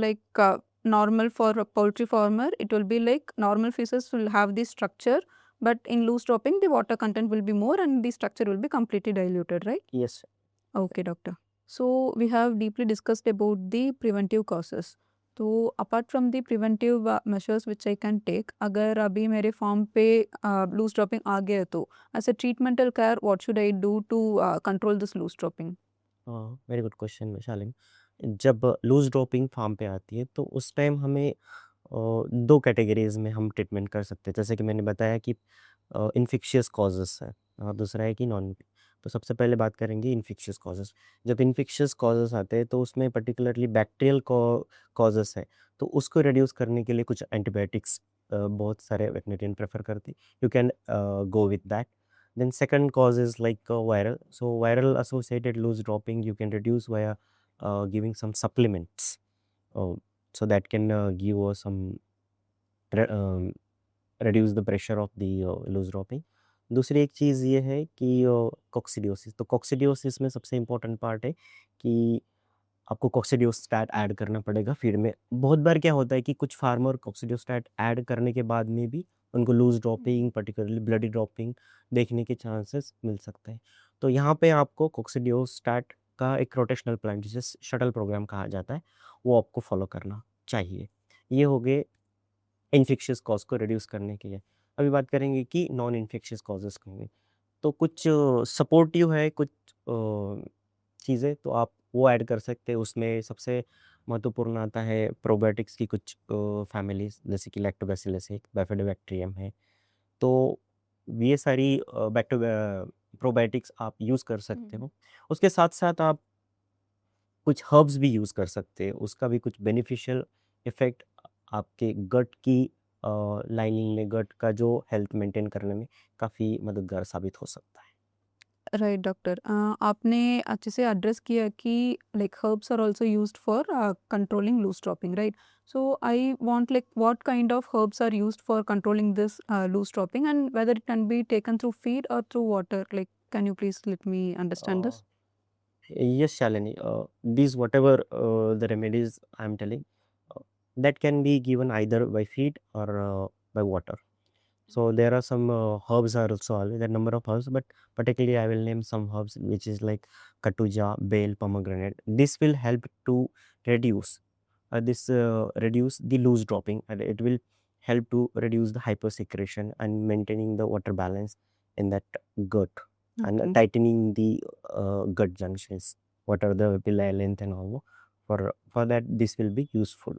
like normal for a poultry farmer, it will be like normal fishes will have this structure, but in loose dropping, the water content will be more and the structure will be completely diluted, right? Yes. Okay, doctor. So we have deeply discussed about the preventive causes. तो apart from the preventive measures which I can take, अगर अभी मेरे farm पे loose dropping आ गया है तो as a treatmental care what should I do to control this loose dropping? Very good question Vaishali. जब loose dropping farm पे आती है तो उस टाइम हमें दो कैटेगरीज में हम ट्रीटमेंट कर सकते हैं। जैसे कि मैंने बताया कि इन्फेक्शियस कॉजेस है और दूसरा है कि नॉन। तो सबसे पहले बात करेंगे इन्फेक्शियस कॉजेस। जब इन्फेक्शियस कॉजेस आते हैं तो उसमें पर्टिकुलरली बैक्टीरियल कॉजेस है, तो उसको रिड्यूस करने के लिए कुछ एंटीबायोटिक्स बहुत सारे वेटरिनरियन प्रेफर करते हैं। You can go with that. Then second cause is like viral. So viral associated loose dropping you can reduce via giving some supplements. Uh, so that can give some re- um, reduce the pressure of the loose dropping. दूसरी एक चीज़ ये है कि कोक्सीडियोसिस। तो कोक्सीडियोसिस में सबसे important part है कि आपको कोक्सीडियोस्टैट ऐड करना पड़ेगा फीड में। बहुत बार क्या होता है कि कुछ फार्मर कोक्सीडियोस्टैट ऐड करने के बाद में भी उनको loose dropping, particularly bloody dropping देखने के चांसेस मिल सकते हैं। तो यहाँ पे आपको कोक्सीडियोस्टैट का एक रोटेशनल प्लान, जिसे शटल प्रोग्राम कहा जाता है, वो आपको फॉलो करना चाहिए। ये हो गए इन्फेक्शियस कॉज को रिड्यूस करने के लिए। अभी बात करेंगे कि नॉन इन्फेक्शियस कॉजेस होंगे। तो कुछ सपोर्टिव है, कुछ चीज़ें तो आप वो ऐड कर सकते हैं। उसमें सबसे महत्वपूर्ण आता है प्रोबायोटिक्स की कुछ फैमिलीज़, जैसे कि लैक्टोबैसिलस है, बाइफिडोबैक्टीरियम है। तो ये सारी प्रोबायोटिक्स आप यूज़ कर सकते हो। उसके साथ-साथ आप कुछ हर्ब्स भी यूज़ कर सकते हैं। उसका भी कुछ बेनिफिशियल इफ़ेक्ट आपके गट की लाइनिंग में, गट का जो हेल्थ मेंटेन करने में काफ़ी मददगार साबित हो सकता है। राइट डॉक्टर, आपने अच्छे से एड्रेस किया कि like herbs are also used for controlling loose dropping, right? So I want like what kind of herbs are used for controlling this loose dropping and whether it can be taken through feed or through water, like can you please let me understand Uh, दिस? yes, Shalini. These whatever the remedies I'm telling, uh, that can be given either by feed or by water. So there are some herbs are also available. There are number of herbs, but particularly I will name some herbs which is like katuja, bale, pomegranate. This will help to reduce reduce the loose dropping, and it will help to reduce the hypersecretion and maintaining the water balance in that gut, and Okay. tightening the gut junctions. What are the villi length and all. For that, this will be useful.